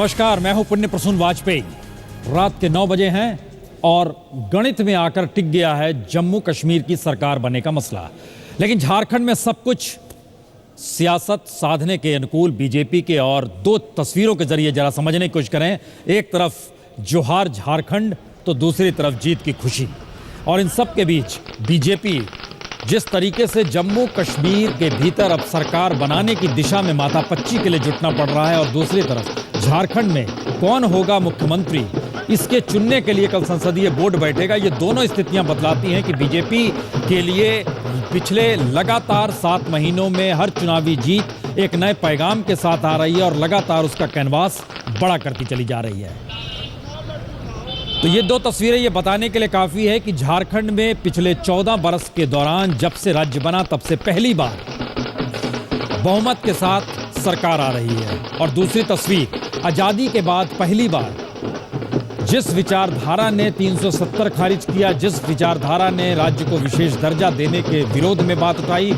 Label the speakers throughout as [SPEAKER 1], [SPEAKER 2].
[SPEAKER 1] नमस्कार, मैं हूं पुण्य प्रसून वाजपेयी। रात के 9 बजे हैं और गणित में आकर टिक गया है जम्मू कश्मीर की सरकार बनने का मसला। लेकिन झारखंड में सब कुछ सियासत साधने के अनुकूल बीजेपी के, और दो तस्वीरों के जरिए जरा समझने की कोशिश करें। एक तरफ जोहार झारखंड तो दूसरी तरफ जीत की खुशी, और इन सब के बीच बीजेपी जिस तरीके से जम्मू कश्मीर के भीतर अब सरकार बनाने की दिशा में माथापच्ची के लिए जुटना पड़ रहा है, और दूसरी तरफ झारखंड में कौन होगा मुख्यमंत्री, इसके चुनने के लिए कल संसदीय बोर्ड बैठेगा। ये दोनों स्थितियां बतलाती हैं कि बीजेपी के लिए पिछले लगातार 7 महीनों में हर चुनावी जीत एक नए पैगाम के साथ आ रही है और लगातार उसका कैनवास बड़ा करती चली जा रही है। तो ये दो तस्वीरें ये बताने के लिए काफ़ी है कि झारखंड में पिछले 14 बरस के दौरान जब से राज्य बना तब से पहली बार बहुमत के साथ सरकार आ रही है। और दूसरी तस्वीर, आज़ादी के बाद पहली बार जिस विचारधारा ने 370 खारिज किया, जिस विचारधारा ने राज्य को विशेष दर्जा देने के विरोध में बात उठाई,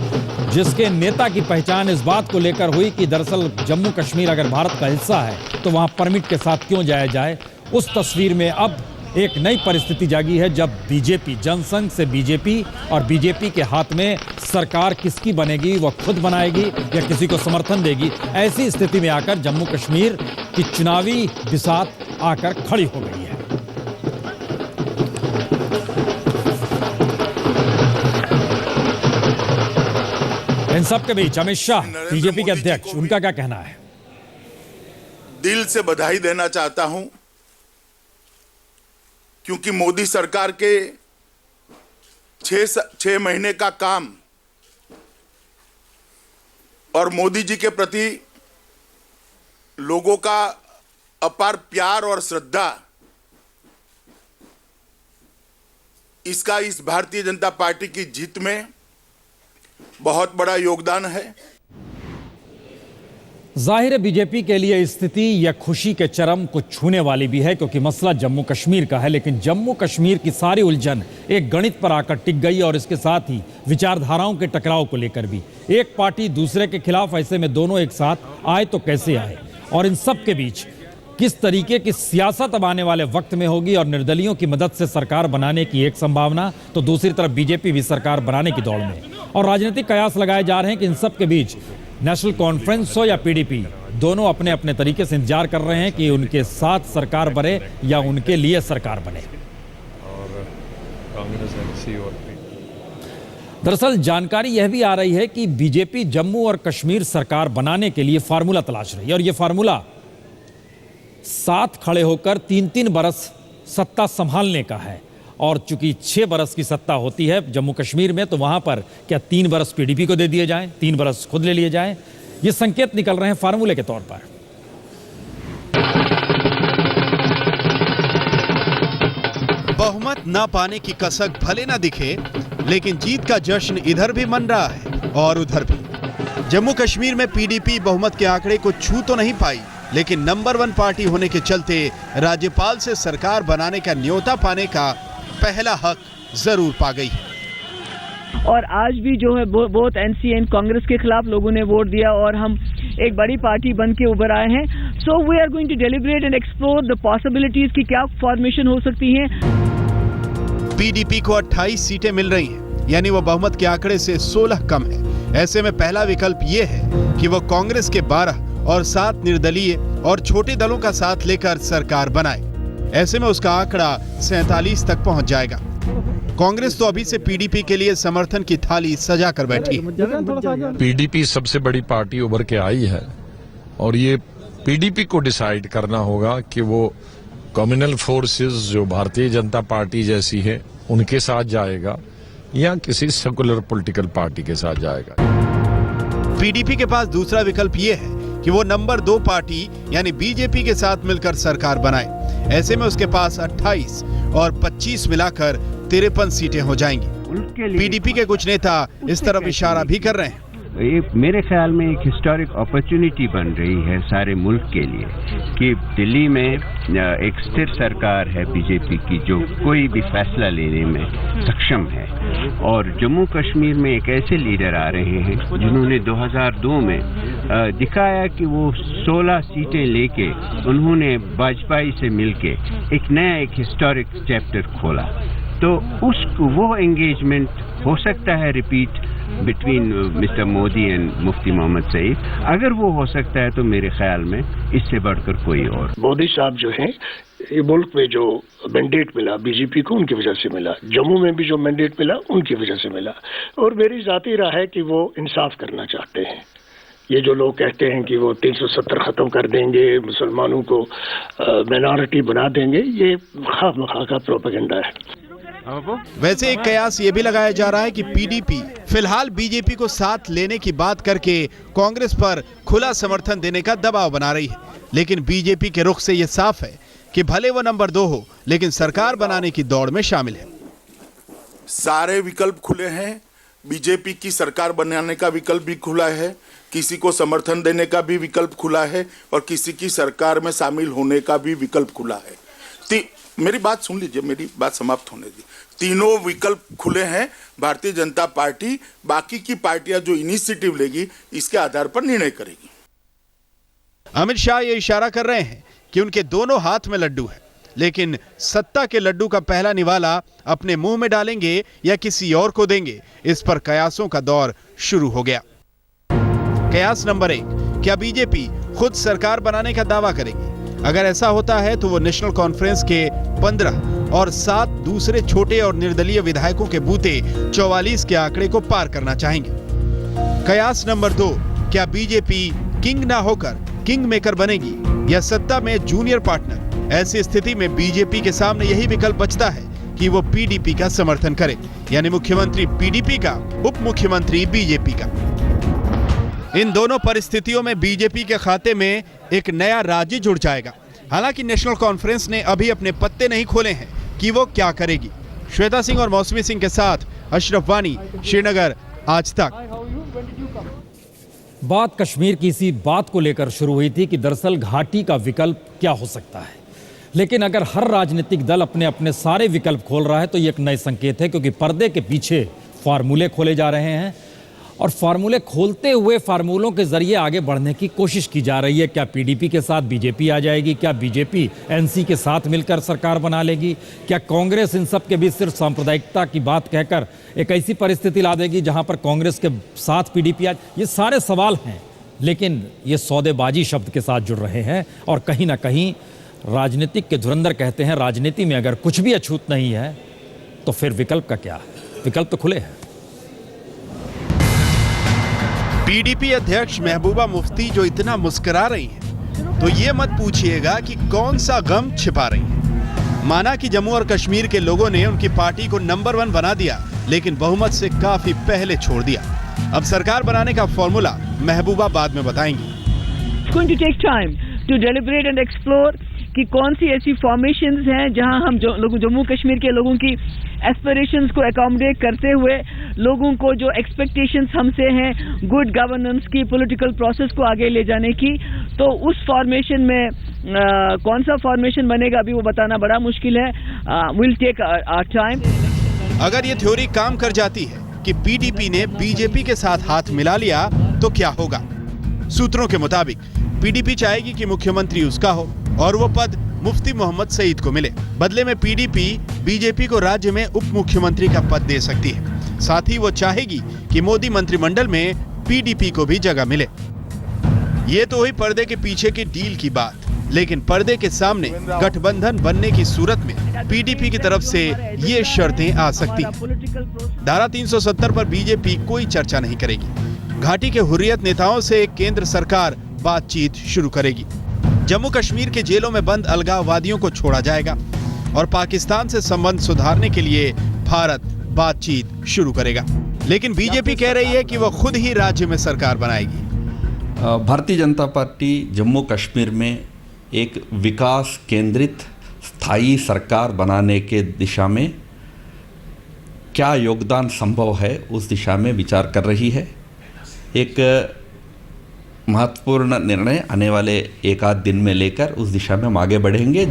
[SPEAKER 1] जिसके नेता की पहचान इस बात को लेकर हुई कि दरअसल जम्मू कश्मीर अगर भारत का हिस्सा है तो वहाँ परमिट के साथ क्यों जाया जाए, उस तस्वीर में अब एक नई परिस्थिति जागी है जब बीजेपी, जनसंघ से बीजेपी, और बीजेपी के हाथ में सरकार किसकी बनेगी, वह खुद बनाएगी या किसी को समर्थन देगी। ऐसी स्थिति में आकर जम्मू कश्मीर की चुनावी बिसात आकर खड़ी हो गई है। इन सब के बीच अमित शाह, बीजेपी के अध्यक्ष, उनका क्या कहना है?
[SPEAKER 2] दिल से बधाई देना चाहता हूं, क्योंकि मोदी सरकार के 6 महीने का काम और मोदी जी के प्रति लोगों का अपार प्यार और श्रद्धा, इसका इस भारतीय जनता पार्टी की जीत में बहुत बड़ा योगदान है।
[SPEAKER 1] जाहिर है बीजेपी के लिए स्थिति या खुशी के चरम को छूने वाली भी है, क्योंकि मसला जम्मू कश्मीर का है। लेकिन जम्मू कश्मीर की सारी उलझन एक गणित पर आकर टिक गई, और इसके साथ ही विचारधाराओं के टकराव को लेकर भी। एक पार्टी दूसरे के खिलाफ, ऐसे में दोनों एक साथ आए तो कैसे आए, और इन सब के बीच किस तरीके की सियासत अब आने वाले वक्त में होगी। और निर्दलियों की मदद से सरकार बनाने की एक संभावना, तो दूसरी तरफ बीजेपी भी सरकार बनाने की दौड़ में, और राजनीतिक कयास लगाए जा रहे हैं कि इन सब के बीच नेशनल कॉन्फ्रेंस हो या पीडीपी, दोनों अपने अपने तरीके से इंतजार कर रहे हैं कि उनके साथ सरकार बने या उनके लिए सरकार बने।
[SPEAKER 3] और कांग्रेस एनसी और
[SPEAKER 1] दरअसल जानकारी यह भी आ रही है कि बीजेपी जम्मू और कश्मीर सरकार बनाने के लिए फार्मूला तलाश रही है, और यह फार्मूला साथ खड़े होकर 3-3 बरस सत्ता संभालने का है। और चूंकि 6 बरस की सत्ता होती है जम्मू कश्मीर में, तो वहां पर क्या 3 बरस पीडीपी को दे दिए जाएं, 3 बरस खुद ले लिए जाएं, ये संकेत निकल रहे हैं फार्मूले के तौर पर।
[SPEAKER 4] बहुमत न पाने की कसक भले न दिखे, लेकिन जीत का जश्न इधर भी मन रहा है और उधर भी। जम्मू कश्मीर में पीडीपी बहुमत के आंकड़े को छू तो नहीं पाई, लेकिन नंबर 1 पार्टी होने के चलते राज्यपाल से सरकार बनाने का न्योता पाने का पहला हक जरूर पा गई।
[SPEAKER 5] और आज भी जो है बहुत एनसी एंड कांग्रेस के खिलाफ लोगों ने वोट दिया, और हम एक बड़ी पार्टी बन के उभर आए हैं। So we are going to deliberate and explore the possibilities की क्या फॉर्मेशन हो सकती है।
[SPEAKER 4] पीडीपी को 28 सीटें मिल रही हैं, यानी वो बहुमत के आंकड़े से 16 कम है। ऐसे में पहला विकल्प ये है कि वो कांग्रेस के 12 और 7 निर्दलीय और छोटे दलों का साथ लेकर सरकार बनाए। ऐसे में उसका आंकड़ा 47 तक पहुंच जाएगा। कांग्रेस तो अभी से पीडीपी के लिए समर्थन की थाली सजा कर बैठी है।
[SPEAKER 3] पीडीपी सबसे बड़ी पार्टी उभर के आई है, और ये पीडीपी को डिसाइड करना होगा कि वो कम्युनल फोर्सेस जो भारतीय जनता पार्टी जैसी है उनके साथ जाएगा या किसी सेकुलर पॉलिटिकल पार्टी के साथ जाएगा।
[SPEAKER 4] पीडीपी के पास दूसरा विकल्प ये है कि वो नंबर 2 पार्टी यानी बीजेपी के साथ मिलकर सरकार बनाए। ऐसे में उसके पास 28 और 25 मिलाकर 53 सीटें हो जाएंगी। पीडीपी के कुछ नेता इस तरफ इशारा भी कर रहे हैं।
[SPEAKER 6] ये मेरे ख्याल में एक हिस्टोरिक अपॉर्चुनिटी बन रही है सारे मुल्क के लिए कि दिल्ली में एक स्थिर सरकार है बीजेपी की जो कोई भी फैसला लेने में सक्षम है, और जम्मू कश्मीर में एक ऐसे लीडर आ रहे हैं जिन्होंने 2002 में दिखाया कि वो 16 सीटें लेके उन्होंने वाजपेयी से मिलके एक नया एक हिस्टोरिक चैप्टर खोला। तो वो एंगेजमेंट हो सकता है repeat between mister Modi and Mufti Mohammad Sayeed. अगर वो हो सकता है तो मेरे ख्याल में इससे बढ़कर कोई और।
[SPEAKER 7] मोदी साहब जो हैं, ये मुल्क में जो मैंडेट मिला बीजेपी को उनकी वजह से मिला, जम्मू में भी जो मैंडेट मिला उनकी वजह से मिला, और मेरी जाती राय है कि वो इंसाफ करना चाहते हैं। ये जो लोग कहते हैं कि वो 370 खत्म कर देंगे, मुसलमानों को माइनॉरिटी बना देंगे, ये खामखा का प्रोपेगेंडा है।
[SPEAKER 4] वैसे एक कयास ये भी लगाया जा रहा है कि पीडीपी फिलहाल बीजेपी को साथ लेने की बात करके कांग्रेस पर खुला समर्थन देने का दबाव बना रही है, लेकिन बीजेपी के रुख से ये साफ है कि भले वो नंबर 2 हो, लेकिन सरकार बनाने की दौड़ में शामिल है।
[SPEAKER 2] सारे विकल्प खुले हैं, बीजेपी की सरकार बनाने का विकल्प भी खुला है, किसी को समर्थन देने का भी विकल्प खुला है, और किसी की सरकार में शामिल होने का भी विकल्प खुला है। मेरी बात सुन लीजिए, मेरी बात समाप्त होने दी। तीनों विकल्प खुले हैं। भारतीय जनता पार्टी बाकी की पार्टियां जो इनिशिएटिव लेगी इसके आधार पर निर्णय करेगी।
[SPEAKER 4] अमित शाह ये इशारा कर रहे हैं कि उनके दोनों हाथ में लड्डू है, लेकिन सत्ता के लड्डू का पहला निवाला अपने मुंह में डालेंगे या किसी और को देंगे, इस पर कयासों का दौर शुरू हो गया। कयास नंबर 1, क्या बीजेपी खुद सरकार बनाने का दावा करेगी? अगर ऐसा होता है तो वो नेशनल कॉन्फ्रेंस के 15 और 7 दूसरे छोटे और निर्दलीय विधायकों के बूते 44 के आंकड़े को पार करना चाहेंगे। कयास नंबर 2, क्या बीजेपी किंग ना होकर किंग मेकर बनेगी या सत्ता में जूनियर पार्टनर? ऐसी स्थिति में बीजेपी के सामने यही विकल्प बचता है कि वो पीडीपी का समर्थन करे, यानी मुख्यमंत्री पीडीपी का, उप मुख्यमंत्री बीजेपी का। इन दोनों परिस्थितियों में बीजेपी के खाते में एक नया राज्य जुड़ जाएगा। हालांकि नेशनल कॉन्फ्रेंस ने अभी अपने पत्ते नहीं खोले हैं कि वो क्या करेगी। श्वेता सिंह और मौसमी सिंह के साथ अशरफ वानी, श्रीनगर, आज तक।
[SPEAKER 1] बात कश्मीर की इसी बात को लेकर शुरू हुई थी कि दरअसल घाटी का विकल्प क्या हो सकता है, लेकिन अगर हर राजनीतिक दल अपने अपने सारे विकल्प खोल रहा है तो ये एक नए संकेत है, क्योंकि पर्दे के पीछे फार्मूले खोले जा रहे हैं और फार्मूले खोलते हुए फार्मूलों के जरिए आगे बढ़ने की कोशिश की जा रही है। क्या पीडीपी के साथ बीजेपी आ जाएगी? क्या बीजेपी एनसी के साथ मिलकर सरकार बना लेगी? क्या कांग्रेस इन सब के बीच सिर्फ सांप्रदायिकता की बात कहकर एक ऐसी परिस्थिति ला देगी जहां पर कांग्रेस के साथ पीडीपी आ? ये सारे सवाल हैं, लेकिन ये सौदेबाजी शब्द के साथ जुड़ रहे हैं और कहीं ना कहीं राजनीतिक के धुरंधर कहते हैं राजनीति में अगर कुछ भी अछूत नहीं है तो फिर विकल्प का क्या? विकल्प तो खुले हैं।
[SPEAKER 4] पीडीपी अध्यक्ष महबूबा मुफ्ती जो इतना मुस्कुरा रही हैं, तो ये मत पूछिएगा कि कौन सा गम छिपा रही हैं। माना कि जम्मू और कश्मीर के लोगों ने उनकी पार्टी को नंबर 1 बना दिया, लेकिन बहुमत से काफी पहले छोड़ दिया। अब सरकार बनाने का फॉर्मूला महबूबा बाद में बताएंगी।
[SPEAKER 5] It's going to take time to deliberate and explore कि कौन सी ऐसी फॉर्मेशंस हैं जहां हम जम्मू कश्मीर के लोगों की एस्पिरेशंस को अकोमोडेट करते हुए लोगों को जो एक्सपेक्टेशंस हमसे हैं गुड गवर्नेंस की, पॉलिटिकल प्रोसेस को आगे ले जाने की, तो उस फॉर्मेशन में कौन सा फॉर्मेशन बनेगा अभी वो बताना बड़ा मुश्किल है। Will take our time.
[SPEAKER 4] अगर ये थ्योरी काम कर जाती है कि पीडीपी ने बीजेपी के साथ हाथ मिला लिया तो क्या होगा? सूत्रों के मुताबिक पीडीपी चाहेगी कि मुख्यमंत्री उसका हो और वो पद मुफ्ती मोहम्मद सईद को मिले। बदले में पीडीपी बीजेपी को राज्य में उप मुख्यमंत्री का पद दे सकती है। साथ ही वो चाहेगी कि मोदी मंत्रिमंडल में पीडीपी को भी जगह मिले। ये तो हुई पर्दे के पीछे की डील की बात, लेकिन पर्दे के सामने गठबंधन बनने की सूरत में पीडीपी की तरफ से ये शर्तें आ सकती हैं। धारा 370 पर बीजेपी कोई चर्चा नहीं करेगी। घाटी के हुर्रियत नेताओं से केंद्र सरकार बातचीत शुरू करेगी। जम्मू कश्मीर के जेलों में बंद अलगाववादियों को छोड़ा जाएगा और पाकिस्तान से संबंध सुधारने के लिए भारत बातचीत शुरू करेगा। लेकिन बीजेपी कह रही है कि वो खुद ही राज्य में सरकार बनाएगी।
[SPEAKER 8] भारतीय जनता पार्टी जम्मू कश्मीर में एक विकास केंद्रित स्थायी सरकार बनाने के दिशा में क्या योगदान संभव है उस दिशा में विचार कर रही है। एक महत्वपूर्ण निर्णय आने वाले एक आध दिन में लेकर उस दिशा में हम आगे बढ़ेंगे।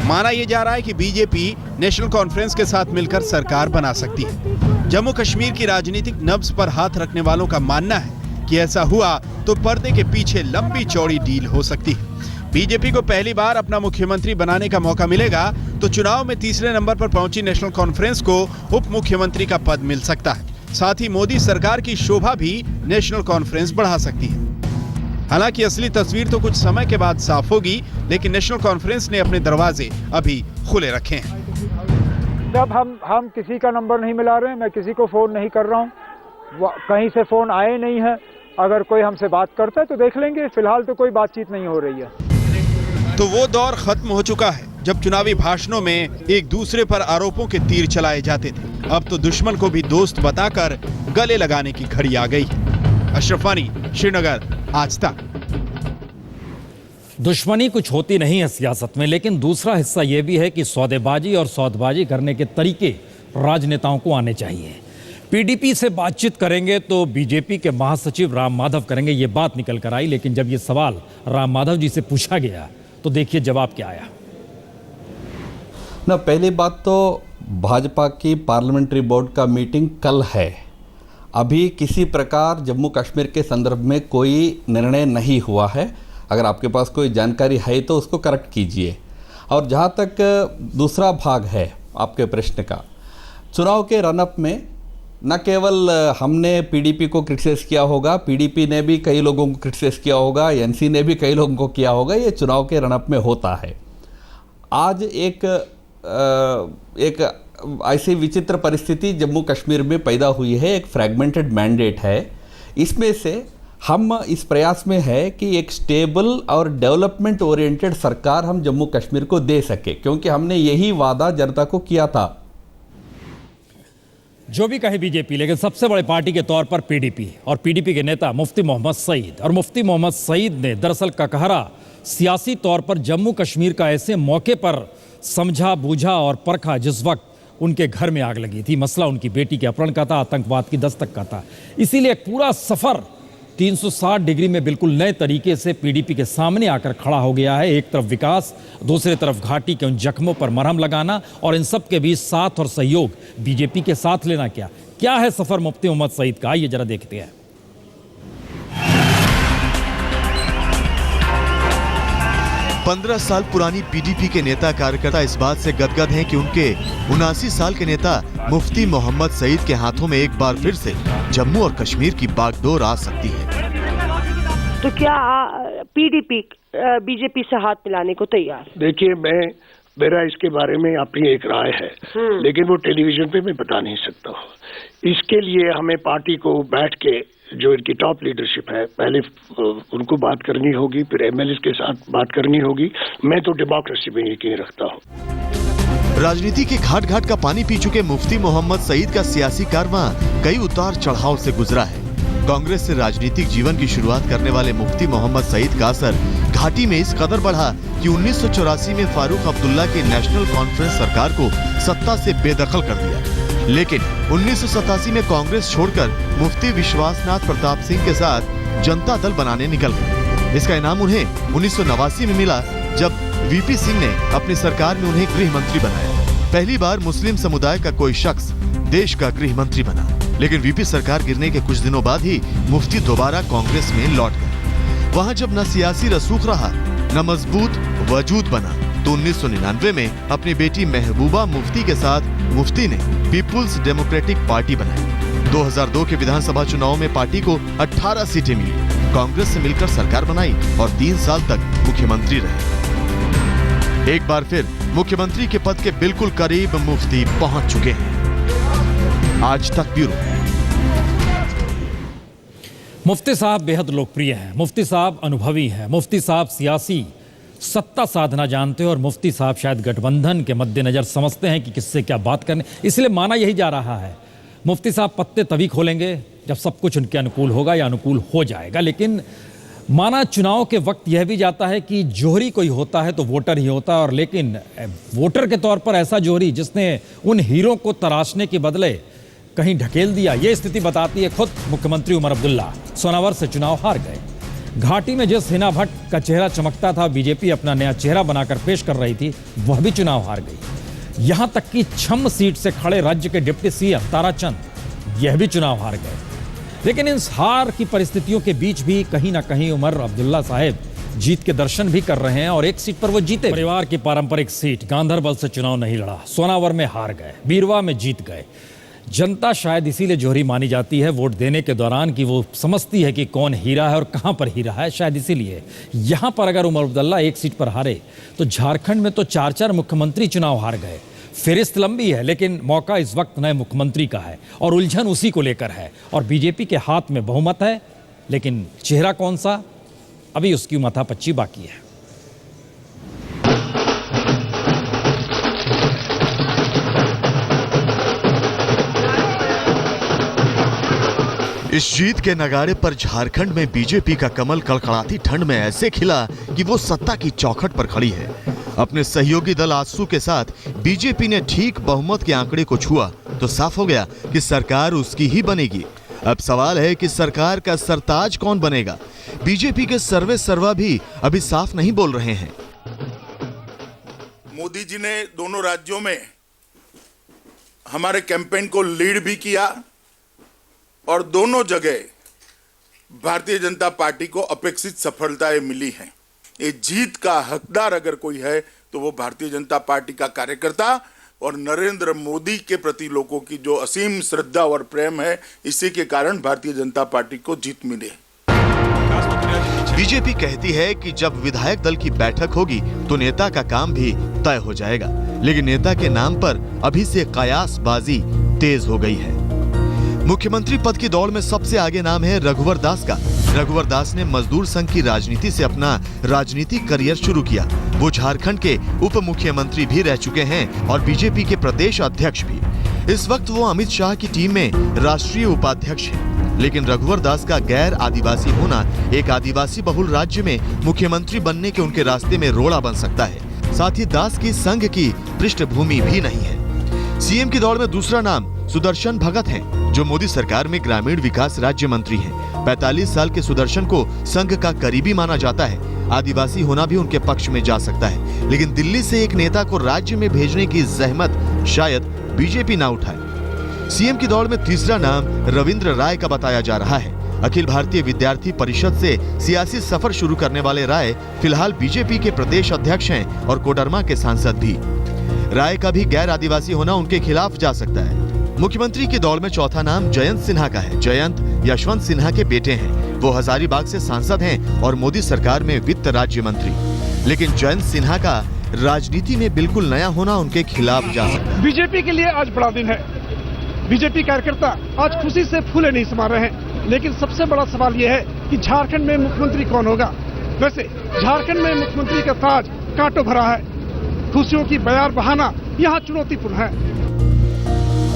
[SPEAKER 4] माना यह जा रहा है कि बीजेपी नेशनल कॉन्फ्रेंस के साथ मिलकर सरकार बना सकती है। जम्मू कश्मीर की राजनीतिक नब्ज पर हाथ रखने वालों का मानना है कि ऐसा हुआ तो पर्दे के पीछे लंबी चौड़ी डील हो सकती है। बीजेपी को पहली बार अपना मुख्यमंत्री बनाने का मौका मिलेगा तो चुनाव में तीसरे नंबर पर पहुंची नेशनल कॉन्फ्रेंस को उप मुख्यमंत्री का पद मिल सकता है। साथ ही मोदी सरकार की शोभा भी नेशनल कॉन्फ्रेंस बढ़ा सकती है। हालांकि असली तस्वीर तो कुछ समय के बाद साफ होगी, लेकिन नेशनल कॉन्फ्रेंस ने अपने दरवाजे अभी खुले रखे हैं।
[SPEAKER 9] जब हम किसी का नंबर नहीं मिला रहे हैं, मैं किसी को फोन नहीं कर रहा हूँ, कहीं से फोन आए नहीं है। अगर कोई हमसे बात करता है तो देख लेंगे, फिलहाल तो कोई बातचीत नहीं हो रही है।
[SPEAKER 4] तो वो दौर खत्म हो चुका है जब चुनावी भाषणों में एक दूसरे पर आरोपों के तीर चलाए जाते थे। अब तो दुश्मन को भी दोस्त बताकर गले लगाने की घड़ी आ गई है। अशरफ वानी, श्रीनगर, आज तक।
[SPEAKER 1] दुश्मनी कुछ होती नहीं है सियासत में, लेकिन दूसरा हिस्सा यह भी है कि सौदेबाजी और सौदेबाजी करने के तरीके राजनेताओं को आने चाहिए। पीडीपी से बातचीत करेंगे तो बीजेपी के महासचिव राम माधव करेंगे, ये बात निकल कर आई। लेकिन जब ये सवाल राम माधव जी से पूछा गया तो देखिए जवाब क्या आया।
[SPEAKER 8] ना, पहली बात तो भाजपा की पार्लियामेंट्री बोर्ड का मीटिंग कल है। अभी किसी प्रकार जम्मू कश्मीर के संदर्भ में कोई निर्णय नहीं हुआ है। अगर आपके पास कोई जानकारी है तो उसको करेक्ट कीजिए। और जहाँ तक दूसरा भाग है आपके प्रश्न का, चुनाव के रनअप में न केवल हमने पीडीपी को क्रिटिसाइज किया होगा, पीडीपी ने भी कई लोगों को क्रिटिसाइज किया होगा, एनसी ने भी कई लोगों को किया होगा। ये चुनाव के रनअप में होता है। आज एक ऐसी विचित्र परिस्थिति जम्मू कश्मीर में पैदा हुई है। एक फ्रैगमेंटेड मैंडेट है। इसमें से हम इस प्रयास में है कि एक स्टेबल और डेवलपमेंट ओरिएंटेड सरकार हम जम्मू कश्मीर को दे सके, क्योंकि हमने यही वादा जनता को किया था।
[SPEAKER 1] जो भी कहे बीजेपी, लेकिन सबसे बड़े पार्टी के तौर पर पीडीपी और पीडीपी के नेता मुफ्ती मोहम्मद सईद, और मुफ्ती मोहम्मद सईद ने दरअसल ककहरा सियासी तौर पर जम्मू कश्मीर का ऐसे मौके पर समझा, बूझा और परखा जिस वक्त उनके घर में आग लगी थी। मसला उनकी बेटी के अपहरण का था, आतंकवाद की दस्तक का था। इसीलिए एक पूरा सफर 360 डिग्री में बिल्कुल नए तरीके से पीडीपी के सामने आकर खड़ा हो गया है। एक तरफ विकास, दूसरी तरफ घाटी के उन जख्मों पर मरहम लगाना, और इन सब के बीच साथ और सहयोग बीजेपी के साथ लेना। क्या है सफर मुफ्ती मोहम्मद सईद का, आइए जरा देखते हैं।
[SPEAKER 10] 15 साल पुरानी पीडीपी के नेता कार्यकर्ता इस बात से गदगद हैं कि उनके 79 साल के नेता मुफ्ती मोहम्मद सईद के हाथों में एक बार फिर से जम्मू और कश्मीर की बागडोर आ सकती है।
[SPEAKER 11] तो क्या पीडीपी बीजेपी से हाथ मिलाने को तैयार?
[SPEAKER 7] देखिए, मेरा इसके बारे में अपनी एक राय है, लेकिन वो टेलीविजन पे मैं बता नहीं सकता हूँ। इसके लिए हमें पार्टी को बैठ के जो इनकी टॉप लीडरशिप है, पहले उनको बात करनी होगी, फिर एमएलए के साथ बात करनी होगी। मैं तो डेमोक्रेसी में यकीन रखता हूँ।
[SPEAKER 10] राजनीति के घाट घाट का पानी पी चुके मुफ्ती मोहम्मद सईद का सियासी कारवां कई उतार चढ़ाव से गुजरा है। कांग्रेस से राजनीतिक जीवन की शुरुआत करने वाले मुफ्ती मोहम्मद सईद का असर घाटी में इस कदर बढ़ा कि 1984 में फारूक अब्दुल्ला की नेशनल कॉन्फ्रेंस सरकार को सत्ता से बेदखल कर दिया। लेकिन 1987 में कांग्रेस छोड़कर मुफ्ती विश्वासनाथ प्रताप सिंह के साथ जनता दल बनाने निकल गए। इसका इनाम उन्हें 1989 में मिला, जब वीपी सिंह ने अपनी सरकार में उन्हें गृह मंत्री बनाया। पहली बार मुस्लिम समुदाय का कोई शख्स देश का गृह मंत्री बना। लेकिन वीपी सरकार गिरने के कुछ दिनों बाद ही मुफ्ती दोबारा कांग्रेस में लौट गए। वहां जब न सियासी रसूख रहा, न मजबूत वजूद बना, तो 1999 में अपनी बेटी महबूबा मुफ्ती के साथ मुफ्ती ने पीपुल्स डेमोक्रेटिक पार्टी बनाई। 2002 के विधानसभा चुनाव में पार्टी को 18 सीटें मिली। कांग्रेस से मिलकर सरकार बनाई और 3 साल तक मुख्यमंत्री रहे। एक बार फिर मुख्यमंत्री के पद के बिल्कुल करीब मुफ्ती पहुंच चुके हैं। आज तक ब्यूरो।
[SPEAKER 1] मुफ्ती साहब बेहद लोकप्रिय हैं, मुफ्ती साहब अनुभवी हैं, मुफ्ती साहब सियासी सत्ता साधना जानते हैं, और मुफ्ती साहब शायद गठबंधन के मद्देनजर समझते हैं कि किससे क्या बात करने। इसलिए माना यही जा रहा है मुफ्ती साहब पत्ते तभी खोलेंगे जब सब कुछ उनके अनुकूल होगा या अनुकूल हो जाएगा। लेकिन माना चुनाव के वक्त यह भी जाता है कि जोहरी कोई होता है तो वोटर ही होता है, और लेकिन वोटर के तौर पर ऐसा जोहरी जिसने उन हीरो को तराशने के बदले कहीं ढकेल दिया। ये स्थिति बताती है खुद मुख्यमंत्री उमर अब्दुल्ला सोनावर से चुनाव हार गए। घाटी में जिस हिना भट्ट का चेहरा चमकता था, बीजेपी अपना नया चेहरा बनाकर पेश कर रही थी, वह भी चुनाव हार गई। यहां तक कि छम सीट से खड़े राज्य के डिप्टी सीएम ताराचंद यह भी चुनाव हार गए। लेकिन इस हार की परिस्थितियों के बीच भी कहीं ना कहीं उमर अब्दुल्ला साहब जीत के दर्शन भी कर रहे हैं और एक सीट पर वो जीते। परिवार की पारंपरिक सीट गांधरबल से चुनाव नहीं लड़ा, सोनावर में हार गए, बीरवा में जीत गए। जनता शायद इसीलिए जोहरी मानी जाती है वोट देने के दौरान कि वो समझती है कि कौन हीरा है और कहां पर हीरा है। शायद इसीलिए यहां पर अगर उमर अब्दुल्ला एक सीट पर हारे तो झारखंड में तो 4 मुख्यमंत्री चुनाव हार गए। फेरिस्त लंबी है, लेकिन मौका इस वक्त नए मुख्यमंत्री का है और उलझन उसी को लेकर है। और बीजेपी के हाथ में बहुमत है, लेकिन चेहरा कौन सा, अभी उसकी माथापच्ची बाकी है।
[SPEAKER 10] इस जीत के नगाड़े पर झारखंड में बीजेपी का कमल कड़कड़ाती ठंड में ऐसे खिला कि वो सत्ता की चौखट पर खड़ी है। अपने सहयोगी दल आजसू के साथ बीजेपी ने ठीक बहुमत के आंकड़े को छुआ तो साफ हो गया कि सरकार उसकी ही बनेगी। अब सवाल है कि सरकार का सरताज कौन बनेगा। बीजेपी के सर्वे सर्वा भी अभी साफ नहीं बोल रहे हैं।
[SPEAKER 2] मोदी जी ने दोनों राज्यों में हमारे कैंपेन को लीड भी किया और दोनों जगह भारतीय जनता पार्टी को अपेक्षित सफलताएं मिली हैं। ये जीत का हकदार अगर कोई है तो वो भारतीय जनता पार्टी का कार्यकर्ता और नरेंद्र मोदी के प्रति लोगों की जो असीम श्रद्धा और प्रेम है, इसी के कारण भारतीय जनता पार्टी को जीत मिली।
[SPEAKER 10] बीजेपी कहती है कि जब विधायक दल की बैठक होगी तो नेता का काम भी तय हो जाएगा, लेकिन नेता के नाम पर अभी से कयासबाजी तेज हो गई है। मुख्यमंत्री पद की दौड़ में सबसे आगे नाम है रघुवर दास का। रघुवर दास ने मजदूर संघ की राजनीति से अपना राजनीतिक करियर शुरू किया। वो झारखंड के उप मुख्यमंत्री भी रह चुके हैं और बीजेपी के प्रदेश अध्यक्ष भी। इस वक्त वो अमित शाह की टीम में राष्ट्रीय उपाध्यक्ष हैं। लेकिन रघुवर दास का गैर आदिवासी होना एक आदिवासी बहुल राज्य में मुख्यमंत्री बनने के उनके रास्ते में रोड़ा बन सकता है। साथ ही दास की संघ की पृष्ठभूमि भी नहीं है। सीएम की दौड़ में दूसरा नाम सुदर्शन भगत हैं, जो मोदी सरकार में ग्रामीण विकास राज्य मंत्री हैं। 45 साल के सुदर्शन को संघ का करीबी माना जाता है। आदिवासी होना भी उनके पक्ष में जा सकता है, लेकिन दिल्ली से एक नेता को राज्य में भेजने की जहमत शायद बीजेपी ना उठाए। सीएम की दौड़ में तीसरा नाम रविंद्र राय का बताया जा रहा है। अखिल भारतीय विद्यार्थी परिषद से सियासी सफर शुरू करने वाले राय फिलहाल बीजेपी के प्रदेश अध्यक्ष हैं और कोडरमा के सांसद भी। राय का भी गैर आदिवासी होना उनके खिलाफ जा सकता है। मुख्यमंत्री की दौड़ में चौथा नाम जयंत सिन्हा का है। जयंत यशवंत सिन्हा के बेटे हैं। वो हजारीबाग से सांसद हैं और मोदी सरकार में वित्त राज्य मंत्री। लेकिन जयंत सिन्हा का राजनीति में बिल्कुल नया होना उनके खिलाफ जा सकता है।
[SPEAKER 12] बीजेपी के लिए आज बड़ा दिन है। बीजेपी कार्यकर्ता आज खुशी से फूले नहीं समा रहे हैं, लेकिन सबसे बड़ा सवाल यह है कि झारखंड में मुख्यमंत्री कौन होगा। वैसे झारखंड में मुख्यमंत्री का ताज कांटों भरा है। खुशियों की बयार बहाना यहाँ चुनौतीपूर्ण है।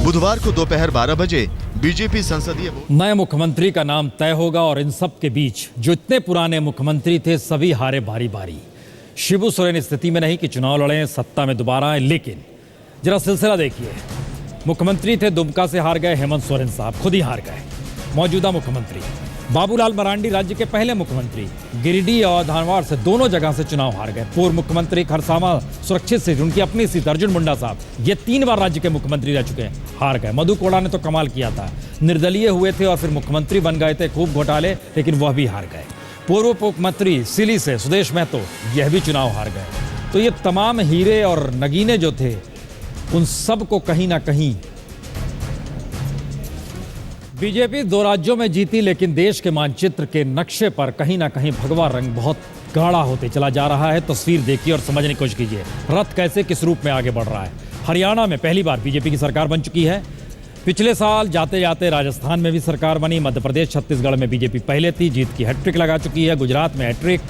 [SPEAKER 10] बुधवार को दोपहर 12 बजे बीजेपी संसदीय
[SPEAKER 1] नए मुख्यमंत्री का नाम तय होगा और इन सब के बीच जो इतने पुराने मुख्यमंत्री थे सभी हारे बारी बारी। शिबू सोरेन स्थिति में नहीं कि चुनाव लड़े, सत्ता में दोबारा आए, लेकिन जरा सिलसिला देखिए। मुख्यमंत्री थे, दुमका से हार गए हेमंत सोरेन साहब, खुद ही हार गए। मौजूदा मुख्यमंत्री बाबूलाल मरांडी राज्य के पहले मुख्यमंत्री, गिरिडीह और धानवाड़ से दोनों जगह से चुनाव हार गए। पूर्व मुख्यमंत्री खरसावा सुरक्षित सीट, उनकी अपनी सीट, अर्जुन मुंडा साहब, ये 3 बार राज्य के मुख्यमंत्री रह चुके हैं, हार गए। मधु कोड़ा ने तो कमाल किया था, निर्दलीय हुए थे और फिर मुख्यमंत्री बन गए थे, खूब घोटाले, लेकिन वह भी हार गए। पूर्व उप मुख्यमंत्री सिली से सुदेश महतो, यह भी चुनाव हार गए। तो ये तमाम हीरे और नगीने जो थे, उन सब को कहीं ना कहीं बीजेपी 2 राज्यों में जीती, लेकिन देश के मानचित्र के नक्शे पर कहीं ना कहीं भगवा रंग बहुत गाढ़ा होते चला जा रहा है। तस्वीर देखिए और समझने की कोशिश कीजिए, रथ कैसे किस रूप में आगे बढ़ रहा है। हरियाणा में पहली बार बीजेपी की सरकार बन चुकी है। पिछले साल जाते जाते राजस्थान में भी सरकार बनी। मध्य प्रदेश, छत्तीसगढ़ में बीजेपी पहले थी, जीत की हैट्रिक लगा चुकी है। गुजरात में हैट्रिक,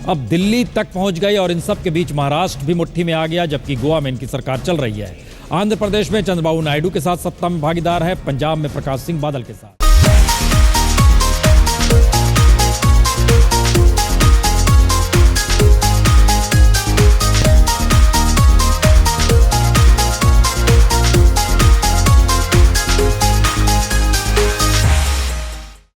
[SPEAKER 1] अब दिल्ली तक पहुंच गई और इन सब के बीच महाराष्ट्र भी मुट्ठी में आ गया, जबकि गोवा में इनकी सरकार चल रही है। आंध्र प्रदेश में चंद्रबाबू नायडू के साथ सत्ता में भागीदार है, पंजाब में प्रकाश सिंह बादल के साथ।